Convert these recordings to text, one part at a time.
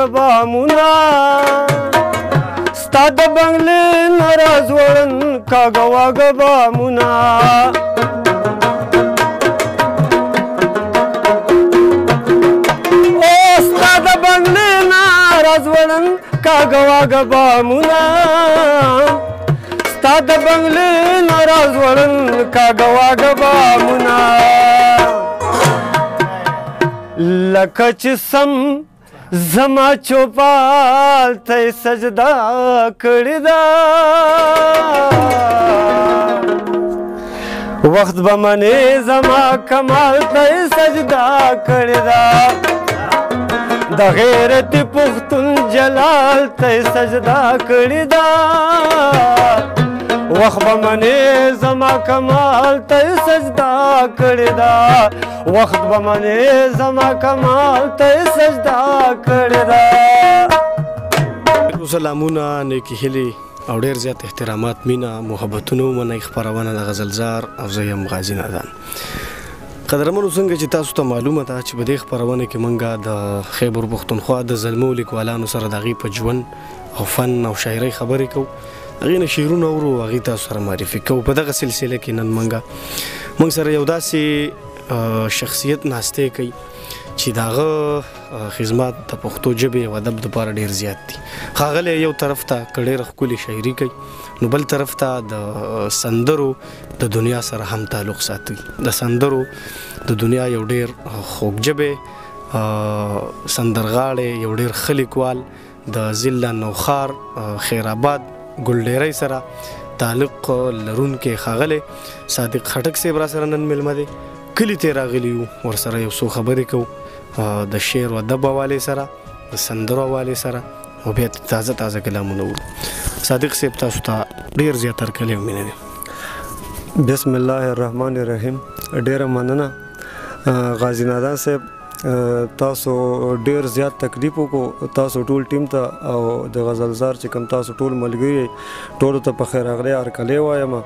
واګه بامونه ستا د بنګلې نه راځوړن کاږه واګه بامونه ستا د بنګلې نه راځوړن کاږه واګه بامونه ستا د بنګلې نه راځوړن کاږه واګه بامونه لکه چې سم زما چوپال ته یې سجده کړې ده وخت به منې زما کمال ته یې سجده کړې ده د غیرت پښتون جلال ته یې سجده کړې ده وخت به منې زما کمال ته یې سجده کړې ده وخت به منې زما کمال ته یې سجده کړې ده سلامونه نیکې هیلې او ډېر زیات احترامات مینه محبتونه ومنئ خپرونه د غزلزار او زه یم غازي نادان قدرمنو څنګه چې تاسو ته معلومه ده چې په دې خپرونه کې موږ د خیبر پښتونخوا د زلمو لیکوالانو سره د هغوی په ژوند او فن او شاعرۍ خبرې کوو هغې نه شعرونه اورو هغې تاسو سره معرفي کوو په دغه سلسله کې نن موږ سره یو داسې شخصیت ناستې کوي چې د هغه خدمات د پښتو ژبې او ادب دپاره ډېر زیات دي ښاغلی یو طرف ته که ډېره ښکلې شاعري کوي نو بل طرف ته د سندرو د دنیا سره هم تعلق ساتي د سندرو د دنیا یو ډېر خوږ ژبې سندرغاړی یو ډېر ښه لیکوال د ضلع نوخار خیرآباد ګلډیرۍ سره تعلق لرونکی ښاغلی صادق خټک صاحب را سره نن میلمه دی کلي ته راغلي یو ورسره یو څو خبرې کوو د شعر و ادب حوالې سره د سندرو حوالې سره او بیا تازه کلامونه ورو صادق صاحب تاسو ته ډېر زیات هرکلی او مینه دی بسم الله الرحمن الرحیم ډېره مننه غازي نادان صاحب تاسو ډېر زیات تکلیف وکړو تاسو ټول ټیم ته او د غزلزار چې کوم تاسو ټول ملګري ټولو ته په خیر راغلی هرکلی وایم او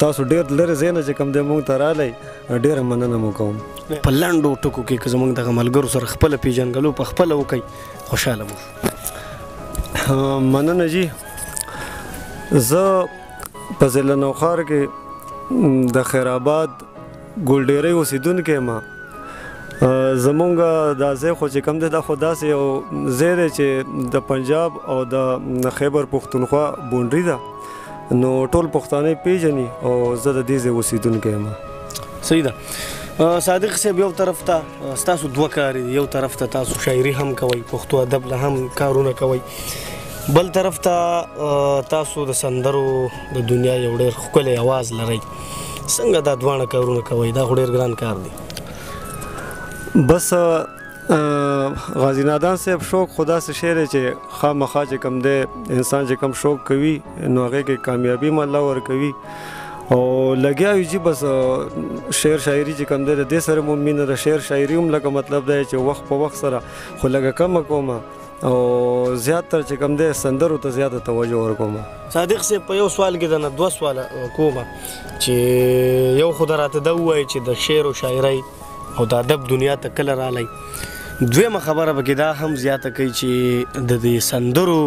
تاسو ډېر لرې ځای نه چې کوم دی موږ ته رالی ډېره مننه مو کوم په لنډو ټکو کې که زموږ دغه ملګرو سره خپله پیژنګلو په خپله وکئ خوشحاله مو مننه جي زه په ضلع نوخار کې د خیرآباد ګلډیرۍ اوسېدونکی یم زمونږ دا ځای خو چې کوم دی دا خو داسې یو ځای دی چې د پنجاب او د خیبر پښتونخوا بونډري ده نو ټول پښتانه یې پیژني او زه د دې ځای اوسېدونکی یم صحیح ده صادق صاحب یو طرف ته ستاسو دوه کارې دي یو طرف ته تاسو شاعري هم کوئ پښتو ادب له هم کارونه کوئ بل طرف ته تاسو د سندرو د دنیا یو ډېر ښکلی اواز لرئ څنګه دا دواړه کارونه کوئ دا خو ډېر ګران کار دی بس غازي نادان صاحب شوق خو داسې شی دی چې خامخا چې کوم دی انسان چې کوم شوق کوي نو هغې کې کامیابي هم الله ورکوي او لګیا یو چې بس شعر شاعري چې کوم دی د دې سره مو مینه د شعر شاعري هم لکه مطلب دی چې وخت په وخت سره خو لږه کمه کومه او زیاتره چې کوم دی سندرو ته زیاته توجه ورکوم صادق صاحب په یو سوال کې د نه دوه سواله کومه چې یو خو راته دا ووایي چې د شعر و شاعرۍ او د ادب دنیا ته کله رالی دویمه خبره پکې دا هم زیاته کوي چې د دې سندرو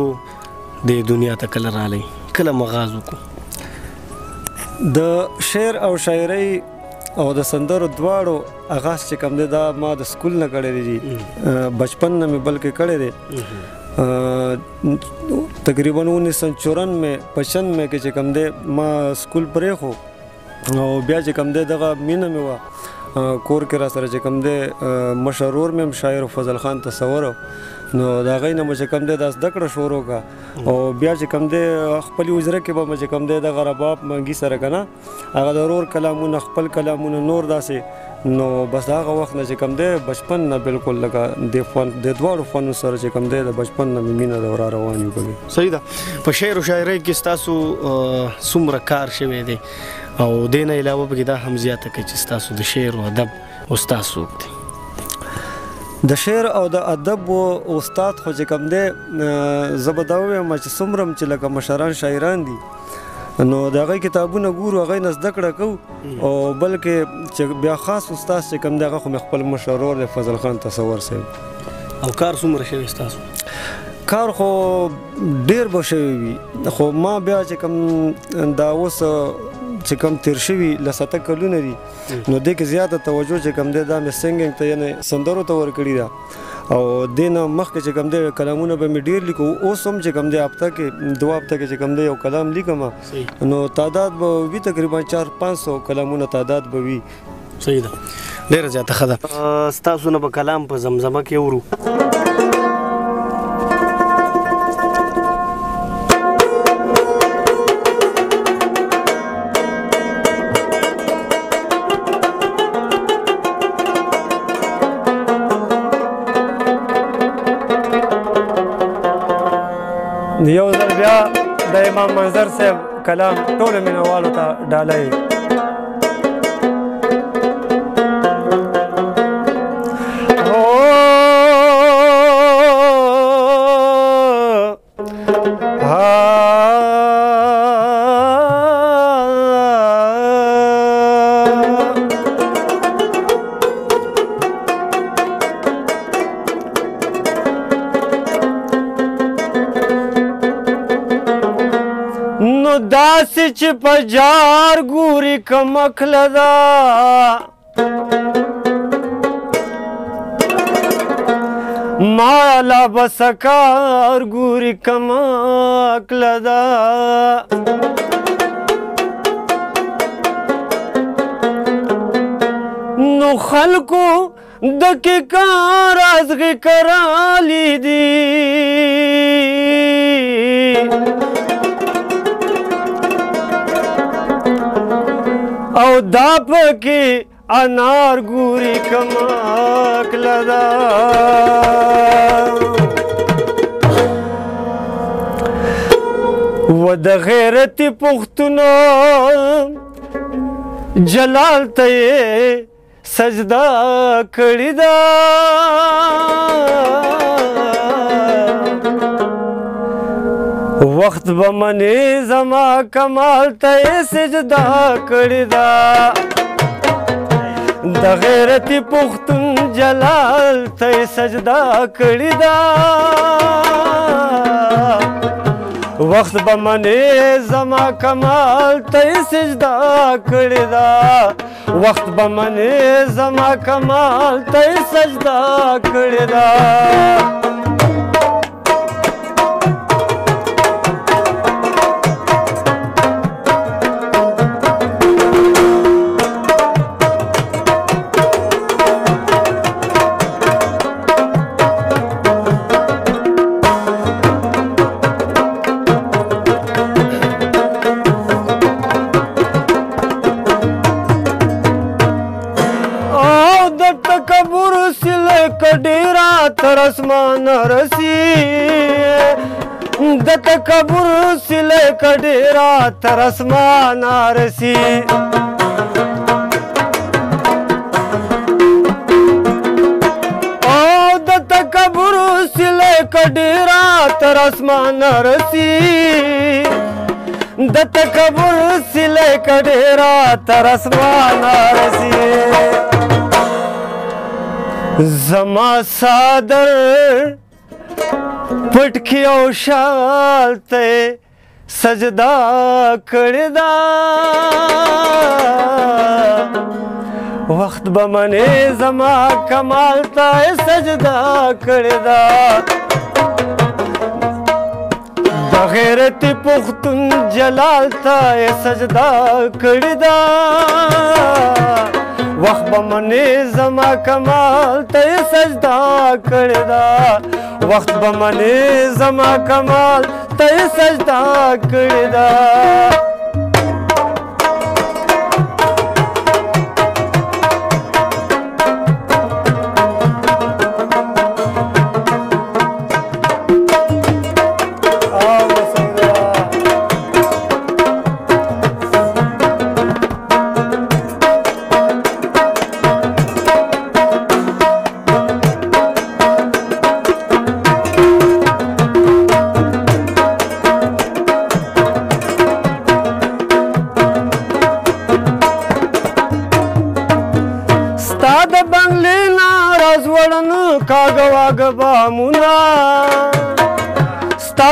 د دنیا ته کله رالی کله مغاز وکړو د شعر او شاعرۍ او د سندرو دواړو آغاز چې کوم دی دا ما د سکول نه کړی دی بچپن نه مې بلکې کړی دی تقریبا 1994 میں 95 میں کې چې کوم دی ما سکول پرېښو او بیا چې کوم دی دغه مینه مې وه کور کې را سره چې کوم دی مشر ورور مې هم شاعر فضل خان تصور نو د هغې نه مو چې کوم دی دا زده کړه شروع کړه او بیا چې کوم دی خپلې حجره کې به مو چې کوم دی دغه رباب منګي سره که نه هغه د ورور کلامونه خپل کلامونه نور داسې نو بس د هغه وخت نه چې کوم دی بچپن نه بالکل لکه د دواړو فنو سره چې کوم دی د بچپن نه مې مینه د ورا روان یو کوي صحیح ده په شعر و شاعرۍ کې ستاسو څومره کار شوی دی او دې نه علاوه پکې دا هم زیاته کوي چې ستاسو د شعر و ادب استاد څوک دی د شعر او د ادب استاد خو چې کوم دی زه به دا ووایم چې څومره چې لکه مشران شاعران دي نو د هغې کتابونه ګورو هغې نه زده کړه کوو او بلکې چې بیا خاص استاد چې کوم دی هغه خو مې خپل مشر ورور دی فضل خان تصور صاحب او کار څومره شوی ستاسو؟ کار خو ډیر به شوی وي خو ما بیا چې کوم دا اوس چې کوم تیر شوي له 7 کلونه دي نو دې کې زیاته توجه چې کوم دی دا مې سنګینګ ته یعنې سندرو ته ورکړې ده او دې نه مخکې چې کوم دی کلامونه به مې ډېر لیکو اوس هم چې کوم دی هفته کې 2 هفته کې چې کوم دی یو کلام لیکم نو تعداد به وي تقریبا 400-500 کلامونه تعداد به وي. صحیح ده، ډېره زیاته ښه ده. ستاسو نه به کلام په زمزمه کې اورو. یو ځل بیا د امام منظر صاحب کلام ټولو مینوالو ته ډالۍ. داسې چې په جار ګوري کمکله ده مالا بسکار ګوري کمکله ده نو خلکو دقیقه رازغې کرالی دي او دا پکې انار ګوري کمکله ده و د غیرتي پښتونو جلال ته یې سجده کړې ده وخت به منې زما کمال ته یې سجده کړې ده د غیرتي پښتون جلال ته یې سجده کړې ده وخت به منې زما کمال ته یې سجده کړې ده وخت به منې زما کمال ته یې سجده کړې ده تر اسمان رسی د تکبر سله کډیرا تر اسمان رسی او د تکبر سله کډیرا تر اسمان رسی د تکبر سله کډیرا تر اسمان رسی زما صادر پټکی او شال ته سجده کړې ده وخت به منې زما کمال ته سجده کړې ده د غیرتي پښتون جلال ته سجده کړې ده وخت به منې زما کمال ته سجده کړې ده وخت به منې زما کمال ته سجده کړې ده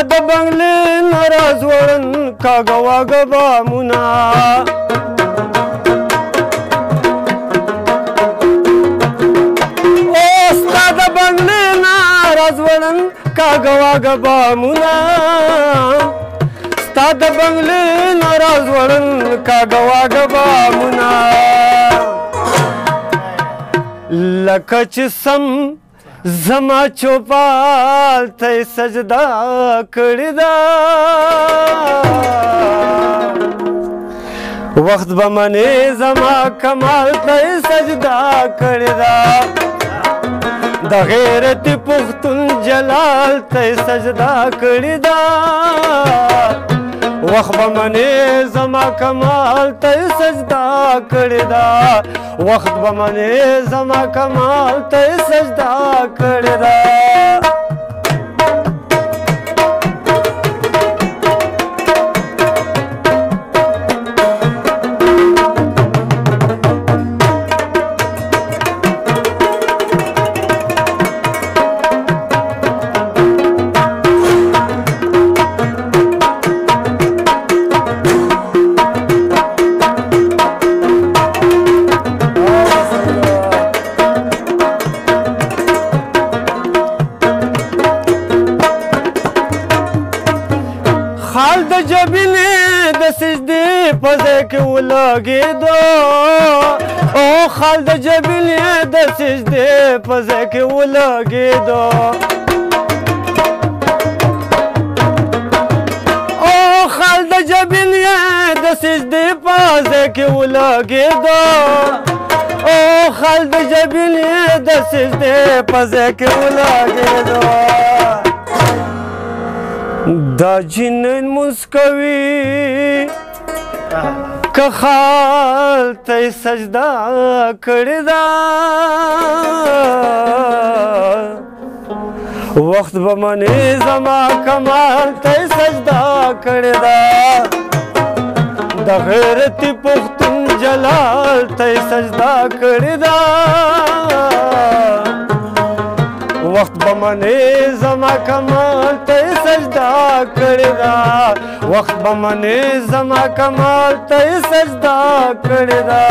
د بنګلې نه راځوړن کاږه واږه بامونه ستا د بنګلې نه راځوړن کاږه واږه بامونه ستا د بنګلې نه راځوړن کاږه واږه بامونه لکه چې سم زما چوپال ته سجده کړې ده وخت به منې زما کمال ته سجده کړې ده د غیرت پښتون جلال ته سجده کړې ده وخت به منې زما کمال ته سجده کړې ده وخت به منې زما کمال ته سجده کړې ده خال د جبینې د سجدې په ځای کې ولګېدو او خال د جبینې د سجدې په ځای کې ولګېدو او خال د جبینې د سجدې په ځای کې ولګېدو او خال د جبینې د سجدې په ځای کې ولګېدو دا جنن مسکوي که خال ته سجده کړې ده وخت به منې زما کمال ته سجده کړې ده د غیرت پښتون جلال ته سجده کړې ده وخت به منې زما کمال ته سجده کړې ده وخت به منې زما کمال ته سجده کړې ده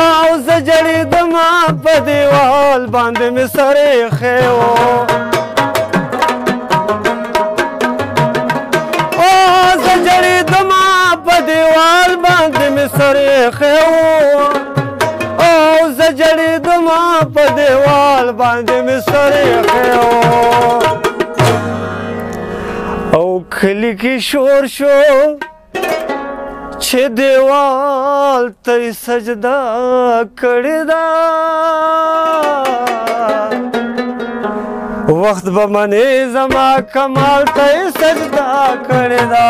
او زه جړېدم په دیوال باندې مې سر ایښی و او زه جړېدم په دیوال باندې مې سر ایښی و او زه جړېدم په دیوال باندې مې سر ایښی و او کلي کې شور شو چې دیوال ته سجده کړې ده وخت به منې زما کمال ته سجده کړې ده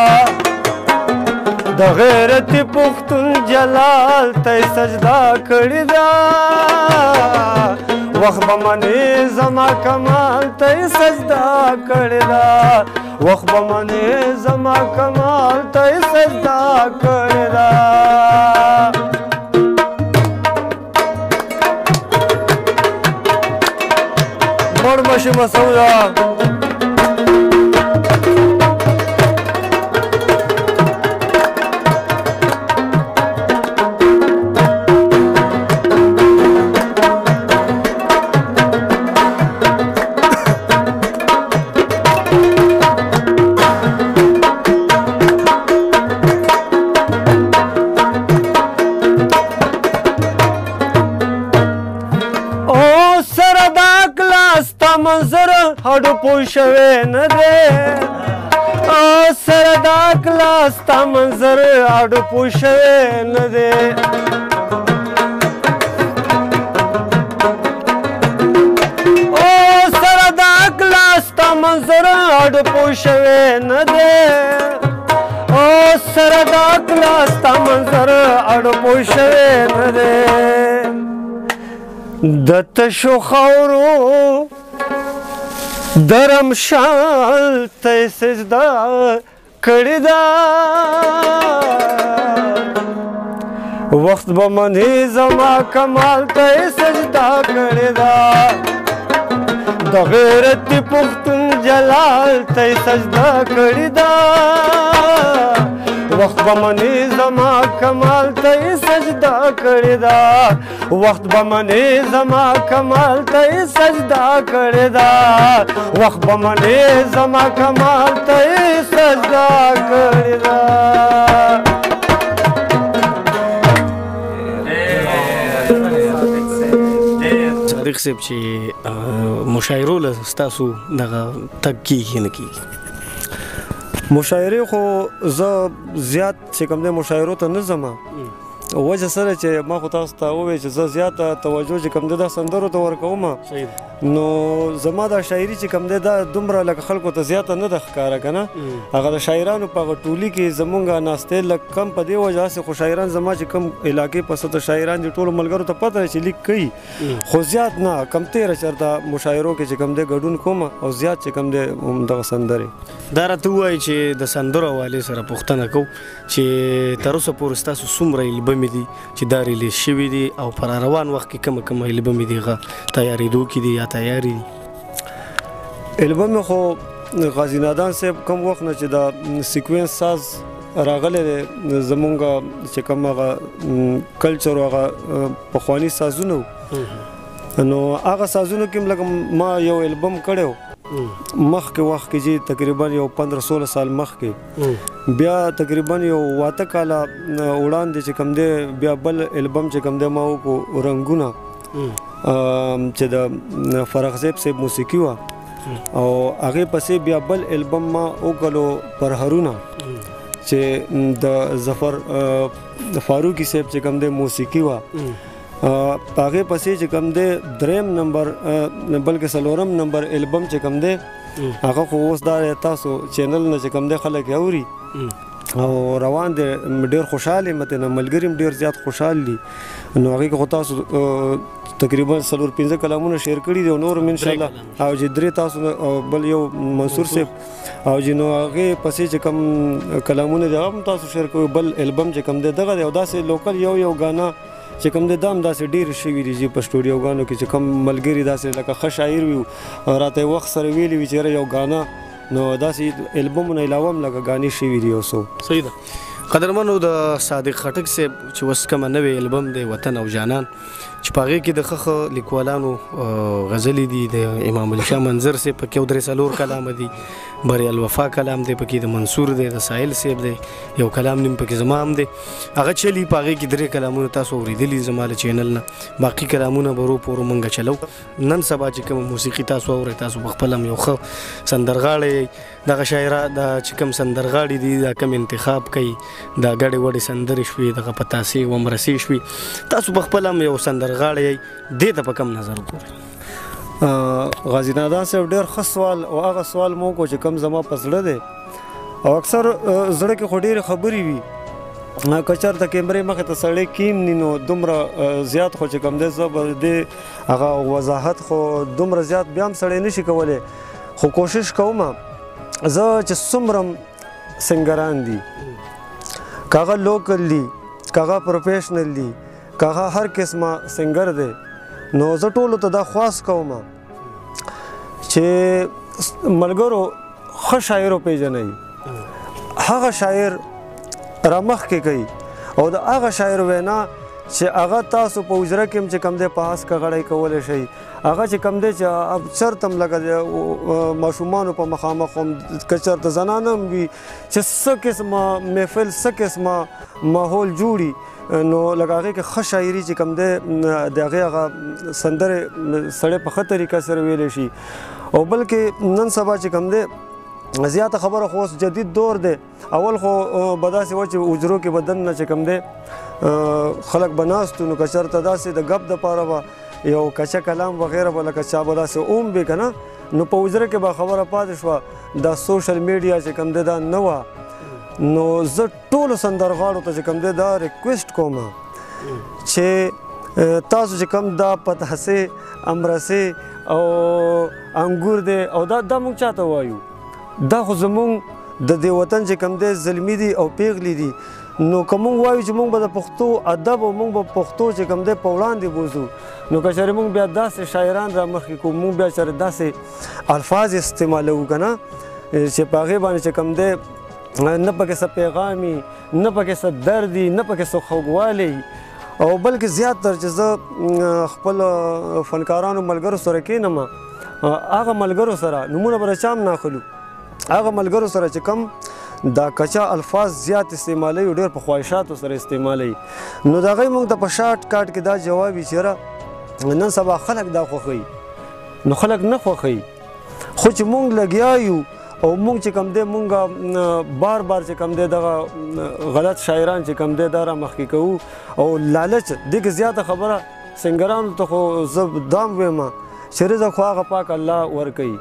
د غیرت پښتون جلال ته سجده کړې ده وخت به منې زما کمال ته سجده کړې ده وخت به منې زما کمال ته سجده کړې ده مړ مشي مسعوده هډو پوه شوی نه دی سره دا کلا ستا منظر هډو پوه شوی نه دی شوی نه دی او سره د عقله ستا منظر اړپو شوی نه دی د تشو خاورو درمشال ته یې سجده کړې ده وخت به منې زما کمال ته یې سجده کړې ده د غیرتي پښتون جلال ته یې سجده کړې ده وخت به منې زما کمال ته یې سجده کړې ده وخت به منې زما کمال ته یې سجده کړې ده وخت به منې زما کمال ته یې سجده کړې ده صادق صاحب چې مشاعرو له ستاسو دغه تګ کېږي نه کېږي مشاعرې خو زه زیات چې کوم دی مشاعرو ته نه ځم وجه سره چې ما خو تاسو ته وویل چې زه زیاته توجه چې کوم دی دا سندرو ته ورکوم نو زما دا شاعري چې کوم دی دا دومره لکه خلکو ته زیاته نه ده ښکاره که نه هغه د شاعرانو په هغه ټولي کې زمونږ ناستې لږ کم په دې وجه هسې خو شاعران زما چې کوم علاقې په سطح شاعران دي ټولو ملګرو ته پته ده چې لیک کوي خو زیات نه کم تېره چېرته مشاعرو کې چې کوم دی ګډون کوم او زیات چې کوم دی دغه سندرې دا راته ووایي چې د سندرو حوالې سره پوښتنه کوو چې تر اوسه پورې ستاسو څومره البمې دي چې دا ریلیز شوي دي او په روان وخت کې کومه کومه البمې دي هغه تیارېدو کې دي یا تیارې دي البم خو غازي نادان صاحب کوم وخت نه چې دا سیکوینس ساز راغلی دی زمونږ چې کوم هغه کلچر هغه پخواني سازونه نو هغه سازونو کې لکه ما یو البم کړی مخکې وخت کې چې تقریبا یو 15-16 سال مخکې بیا تقریبا یو 8 کاله وړاندې چې کوم دی بیا بل البم چې کوم دی ما وکړو رنګونه چې د فرخ صاحب موسیقي وه او هغې پسې بیا بل البم ما وکړلو پرهرونه چې د ظفر فاروقي صاحب چې کوم دی موسیقي وه هغې پسې چې کوم دی 3 نمبر بلکې 4 نمبر البم چې کوم دی هغه خو اوس دا تاسو چینل نه چې کوم دی خلک یې اوري او روان دی ډېر خوشحال یم مته ملګري هم ډېر زیات خوشحال دي نو هغې کې خو تاسو تقریبا 4-5 کلامونه شیر کړي دي او نور هم انشاءالله او چې 3 تاسو بل یو منصور صاحب او چې نو هغې پسې چې کوم کلامونه دي هغه هم تاسو شیر کوئ بل البم چې کوم دی دغه دی او داسې لوکل یو غانا چې کوم دی دا هم داسې ډېر شوي دي چې په سټوډیوګانو کې چې کوم ملګري داسې لکه ښه شاعر وي راته یې وخت سره ویلي وي چې یاره یو غانا نو داسې البمونه علاوه هم لکه غانې شوي دي یو څو صحیح ده قدرمنو د صادق خټک صاحب چې اوس کومه نوې البم دی وطن او جانان چې په هغې کې د ښه لیکوالانو غزلې دي د امام علي شاه منظر صاحب پکې 3 کلامه دي بری الوفا کلام دی پکې د منصور دی د ساحل صاحب دی یو کلام نیم پکې زما هم دی هغه چلی په هغې کې 3 کلامونه تاسو اورېدلي زما له چینل نه باقي کلامونه به ورو په ورو موږ چلو نن سبا چې کومه موسیقي تاسو اورئ تاسو په خپله هم یو ښه سندرغاړی دغه شاعره دا چې کوم سندرغاړي دي دا کوم انتخاب کوي دا ګډې وډې سندرې شوي دغه پتاسې ومرسې شوي تاسو په خپله هم یو سندرغاړی یئ دې ته په کوم نظر ګورئ غازي نادان صاحب ډېر ښه سوال او هغه سوال مو وکړو چې کوم زما په زړه دی او اکثر زړه کې خو ډېرې خبرې وي که چېرته کیمرې مخې ته سړی کښېني نو دومره زیات خو چې کوم دی زه به دې هغه وضاحت خو دومره زیات بیا هم سړی نه شي کولی خو کوشش کوم زه چې څومره سنګران دي که هغه لوکل دي که هغه پروفیشنل دي که هغه هر قسمه سنګر دی نو زه ټولو ته دا خواست کوم چې ملګرو ښه شاعر وپېژنئ هغه شاعر رامخکې کوي او د هغه شاعر وینا چې هغه تاسو په حجره کې هم چې کوم دی په هسکه غړی کولی شئ هغه چې کوم دی چې چېرته هم لکه ماشومانو په مخامخ هم که چېرته زنانه هم وي چې څه قسمه محفل څه قسمه ماحول جوړي نو لکه هغې کې ښه شاعري چې کوم دی د هغې هغه سندرې سړی په ښه طریقه سره ویلی شي او بلکې نن سبا چې کوم دی زیاته خبره خو اوس جدید دور دی اول خو به داسې وه چې حجرو کې به دننه چې کوم دی خلک به ناست وو نو که چېرته داسې د ګپ دپاره به یو کچه کلام وغیره به لکه چا به داسې اوم وي که نه نو په حجره کې به خبره پاتې شوه دا سوشل میډیا چې کوم دی دا نه وه نو زه ټولو سندرغاړو ته چې کوم دی دا ریکویسټ کوم چې تاسو چې کوم دا پتاسې امرسې او انګور دی او دا موږ چاته وایو دا خو زمونږ د دې وطن چې کوم دی زلمي دي او پیغلي دي نو که موږ وایو چې موږ به د پښتو ادب او موږ به پښتو چې کوم دی په وړاندې بوځو نو که چېرې موږ بیا داسې شاعران را مخکې کوو موږ بیا چېرې داسې الفاظ استعمالوو که نه چې په هغې باندې چې کوم دی نه پکې څه پیغام وي نه پکې څه درد وي نه پکې څه خوږوالی او بلکې زیات تر چې زه خپل فنکارانو ملګرو سره کښېنم هغه ملګرو سره نومونه به د چا هم ناخلو هغه ملګرو سره چې کم دا کچا الفاظ زیات استعمالوي ډېر په خواهشاتو سره استعمالوي نو د هغوی موږ ته په شارټ کاټ کې دا جواب وي چېره نن سبا خلک دا خوښوي نو خلک نه خوښوي خو چې موږ لګیا یو او موږ چې کوم دی موږ بار بار چې کوم دی دغه غلط شاعران چې کوم دی دا را مخکې کوو او لالچ دې کې زیاته خبره سنګرانو ته خو زه دام ویم چې رزق خو هغه پاک الله ورکوي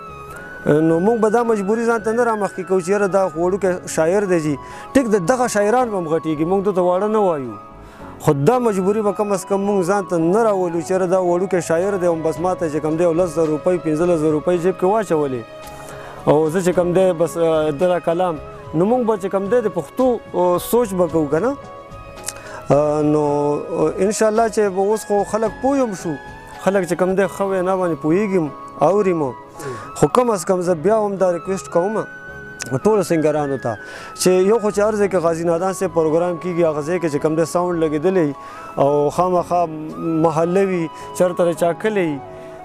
نو موږ به دا مجبوري ځان ته نه را مخکې کوو چې یاره دا وړوکی شاعر دی جي ټیک د دغه شاعران به هم غټېږي موږ دته واړه نه وایو خو دا مجبوري به کم از کم موږ ځان ته نه راولو چې یاره دا وړوکی شاعر دی او بس ما ته چې کوم دی 10,000 روپۍ 15,000 روپۍ جیب کې واچولې او زه چې کوم دی بس دغه کلام نو موږ به چې کوم دی د پښتو سوچ به کوو که نه نو انشاءالله چې به اوس خو خلک پوه هم شو خلک چې کوم دی ښه وینا باندې پوهېږي اوري مو خو کم از کم زه بیا هم دا ریکویسټ کوم ټولو سنګرانو ته چې یو خو چې هر ځای کې غازي نادان صاحب پروګرام کېږي هغه ځای کې چې کوم دی ساونډ لګېدلی او خامخا محله وي چېرته د چا کلی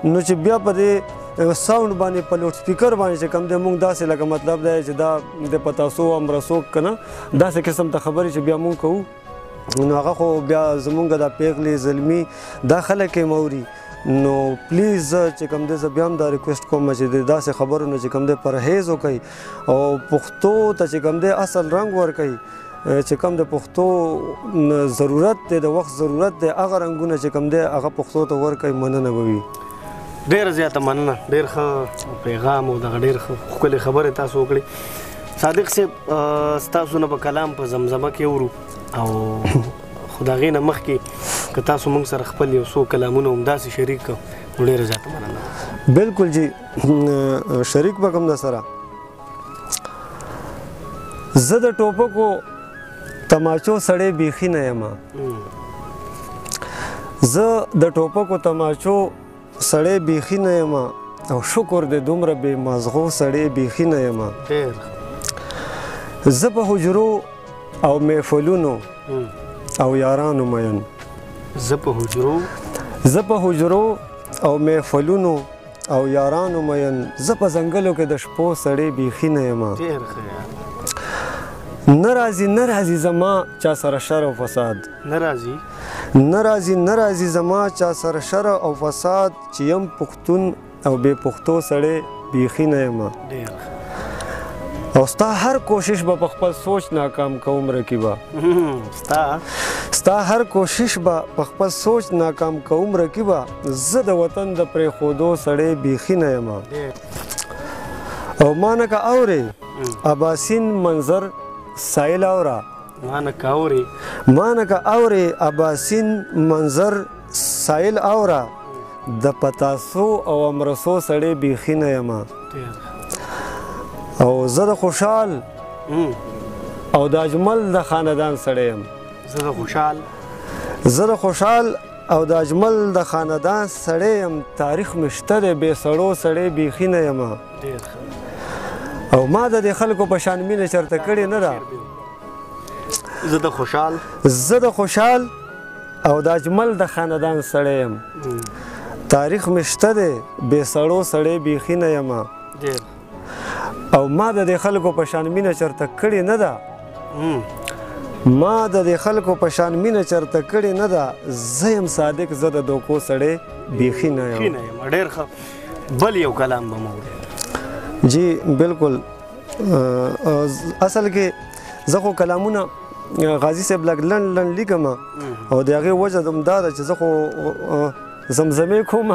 نو چې بیا په دې ساونډ باندې په لوډ سپیکر باندې چې کوم دی موږ داسې لکه مطلب دی چې دا د پتاسو امرسو که نه داسې قسم ته خبرې چې بیا موږ کوو نو هغه خو بیا زمونږ دا پیغلې زلمي دا خلک یې موري نو پلیز چې کوم دی زه بیا هم دا ریکویسټ کوم چې د داسې خبرو نه چې کوم دی پرهیز وکړئ او پښتو ته چې کوم دی اصل رنګ ورکړئ چې کوم د پښتو ضرورت دی د وخت ضرورت دی هغه رنګونه چې کوم دی هغه پښتو ته ورکړئ مننه به وي ډېره زیاته مننه ډېر ښه پیغام او دغه ډېر ښکلې خبرې تاسو وکړې صادق صاحب ستاسو نه به کلام په زمزمه کې اورو او خو د هغې نه مخکې که تاسو موږ سره خپل یو څو کلامونه همداسې شریک کړو نو ډېره زیاته مننه بلکل جی شریک به کوم در سره زه د ټوپکو تماچو سړی بیخي نه یم زه د ټوپکو تماچو سړی بیخي نه یم او شکر د دومره بې مازغو سړی بیخي نه یم زه په حجرو او محفلونو او یارانو مین زه په حجرو او محفلونو او یارانو مین زه په ځنګلو کې د شپو سړی بیخي نه یم نه راځي زما چا سره شر او فساد نه راځي زما چا سره شر او فساد چې یم پښتون او بې پښتو سړی بیخي نه یم او ستا هر کوشش به په خپل سوچ ناکام کوم رقیبه ستا هر کوشش به په خپل سوچ ناکام کوم رقیبه زه د وطن د پرېښودو سړی بیخي نه یم او ما نه که اورې اباسین منظر سایل اورا ما نه که اورې اباسین منظر سایل اورا د پتاسو او امرسو سړی بیخي نه یم او زه د خوشحال او د اجمل د خاندان سړی یم زه د خوشحال او د اجمل د خاندان سړی یم تاریخ مې شته دی بې سړو سړی بیخي نه یم او ما د دې خلکو په شان مینه چرته کړې نه ده زه د خوشحال او د اجمل د خاندان سړی یم تاریخ مې شته دی بې سړو سړی بیخي نه یم او ما د دې خلکو په شان مینه چرته کړې نه ده زه یم صادق زه د دوکو سړی بیخي نه یم ډېر ښه بل یو کلام به مو جی بلکل اصل کې زه خو کلامونه غازي صاحب لږ لنډ لیکم او د هغې وجه هم دا ده چې زه خو زمزمې کوم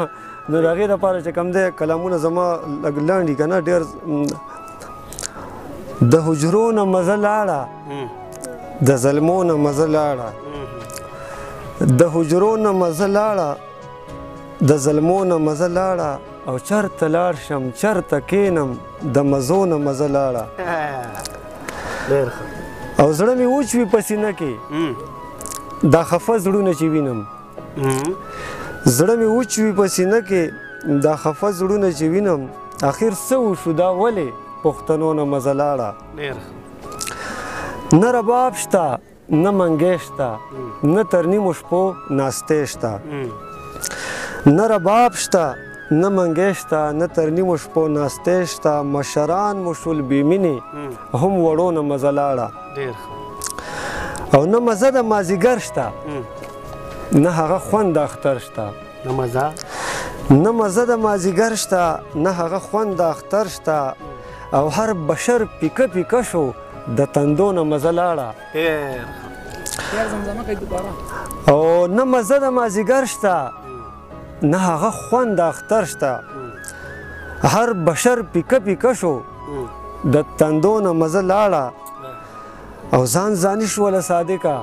نو د هغې دپاره چې کوم دی کلامونه زما لږ لنډ دي که نه ډېر د حجرو نه مزه لاړه د ظلمو نه مزه لاړه د حجرو نه مزه لاړه د ظلمو نه مزه لاړه او چرته لاړ شم چرته کینم د مزو نه مزه لاړه او زړه مې وچ وي په سینه کې دا خفه زړونه چې وینم زړه مې وچ وي په سینه کې دا خفه زړونه چې وینم اخر څه وشو دا ولې پښتنو نه مزه لاړه نه رباب شته نه منګی شته نه تر نیمو شپو ناستې شته نه رباب شته نه منګی شته نه تر نیمو شپو ناستې شته مشران مو شول بې مینې هم وړو نه مزه لاړه او نه مزه د مازدیګر شته نه هغه خوند د اختر شته نه مزه د مازدیګر شته نه هغه خوند د اختر شته او هر بشر پیکه پیکه شو د تندو نه مزه لاړه او نه مزه د مازدیګر شته نه هغه خوند د اختر شته هر بشر پیکه پیکه شو د تندو نه مزه لاړه او ځان ځاني شوله صادقه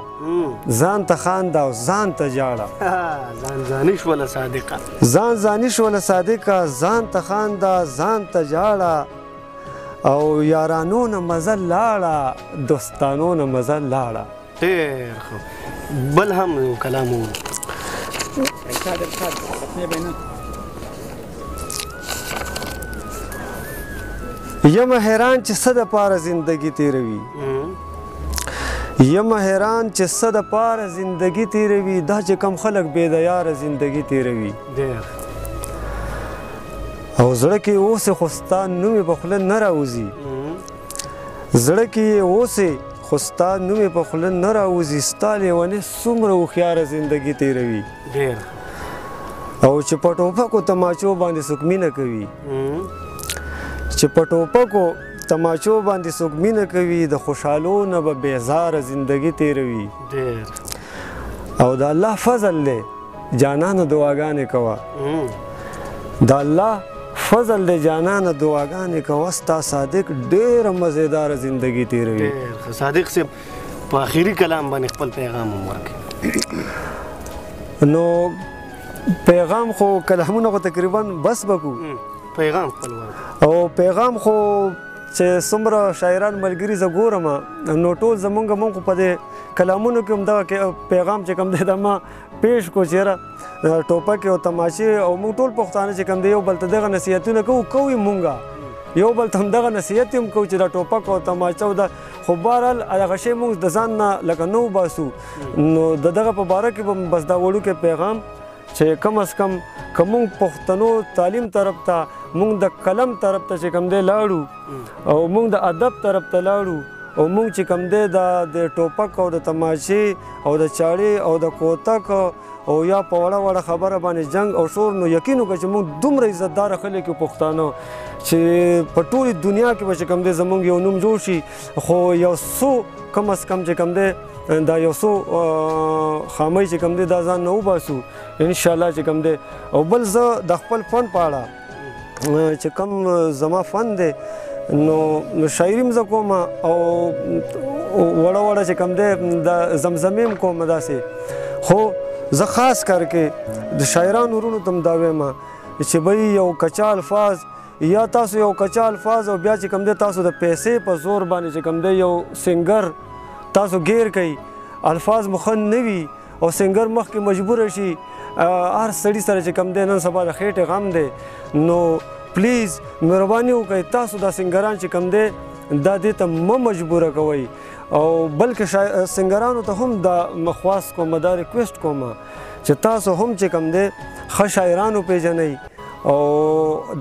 ځان ته خانده او ځان ته جاړه ځان ځاني شوله صادقه ځان ځاني شوله صادقه ځان ته خانده ځان ته جاړه او یارانو نه مزه لاړه دوستانو نه مزه لاړه ډېر ښه بل هم یو کلام یم حیران چې څه دپاره زندګي تېروي یم حیران چې څه دپاره زندګي تېروي دا چې کم خلک بې د یاره زندګي تېروي او زړه کې اوسې خو ستا نوم یې په خوله نه راوځي زړه کې یې اوسې خو ستا نوم یې په خوله نه راوځي ستا لیونې څومره هوښیاره زندګي تېروي او چې په ټوپکو تماچو باندې څوک مینه کوي چې په ټوپکو تماچو باندې څوک مینه کوي د خوشحالو نه به بېزاره زندګي تېروي او د الله فضل دی جانانو دعاګانې کوه د الله فضل دی جانانه دعاګانې کوه ستا صادق ډېره مزېداره زندګي تېروي صادق صاحب په آخري کلام باندې خپل پیغام هم ورکړي نو پیغام خو کلامونه خو تقریبا بس بکو پیغام خپل ورکړي او پیغام خو چې څومره شاعران ملګري زه ګورم نو ټول زمونږ مونږ په دې کلامونو کې هم دغه پیغام چې کوم دی دا ما پیش کو چېرې ټوپکې او تماشې او موږ ټول پښتانه چې کوم دی یو بل ته دغه نصیحتونه کوو یې مونږه یو بل ته هم دغه نصیحت هم کوو چې دا ټوپک او تماچه او دا خو بهرحال هغه شی مونږ د ځان نه لکه نه وباسو نو د دغه په باره کې به بس دا وړوکی پیغام چې کم از کم که مونږ پښتنو تعلیم طرف ته مونږ د قلم طرف ته چې کوم دی لاړو او مونږ د ادب طرف ته لاړو او مونږ چې کوم دی د ټوپک او د تماشې او د چاړې او د کوتک او یا په وړه وړه خبره باندې جنگ او شور نو یقین وکړه چې مونږ دومره عزتداره خلک یو پښتانه چې په ټولې دنیا کې به چې کوم دی زمونږ یو نوم جوړ شي خو یو څو کم از کم چې کوم دی دا یو څو خامۍ چې کوم دی دا ځان نه وباسو انشاءالله چې کوم دی او بل زه د خپل فن په اړه چې کوم زما فن دی نو شاعري م زه کوم او وړه وړه چې کوم دی د زمزمې م کوم داسې خو زه خاص کر کې د شاعرانو ورونو ته م دا وایم چې بھئی یو کچا الفاظ یا تاسو یو کچا الفاظ او بیا چې کوم دی تاسو د پیسې په زور باندې چې کوم دی یو سنګر تاسو غیر کوي الفاظ مخن نه وي او سنګر مخکې مجبوره شي هر سړي سره چې کوم دی نن سبا د خېټې غم دی نو پلیز مهرباني وکړئ تاسو دا سنګران چې کوم دی دا دې ته مه مجبوره کوئ او بلکې سنګرانو ته هم دا مخواست کوم دا ریکویسټ کوم چې تاسو هم چې کوم دی ښه شاعران وپېژنئ او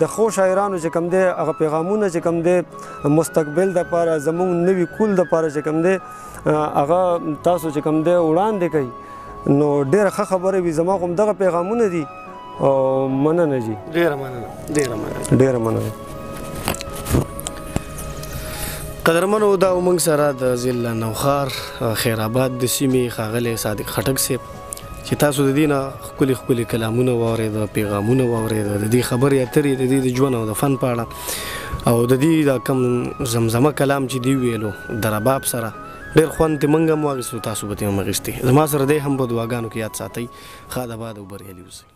د ښو شاعرانو چې کوم دی هغه پیغامونه چې کوم دی مستقبل دپاره زموږ نوي کول دپاره چې کوم دی هغه تاسو چې کوم دی وړاندې کوئ نو ډېره ښه خبره وي زما خو همدغه پیغامونه دي او مننه جي ډېره مننه ډېره مننه قدرمنو دا موږ سره د ضلع نوښار خیرآباد د سیمې ښاغلی صادق خټک صاحب چې تاسو د دې نه ښکلي ښکلي کلامونه واورېده، پیغامونه واورېده، د دې خبرې اترې د دې د ژوند او د فن په اړه، او د دې د کوم زمزمه کلام چې دی ویلو د رباب سره ډېر خوند ترې موږ هم واخیستو، تاسو به ترې هم اخیستې. زما سره دی هم په دعاګانو کې یاد ساتئ. ښاد آباد او بریالي اوسئ.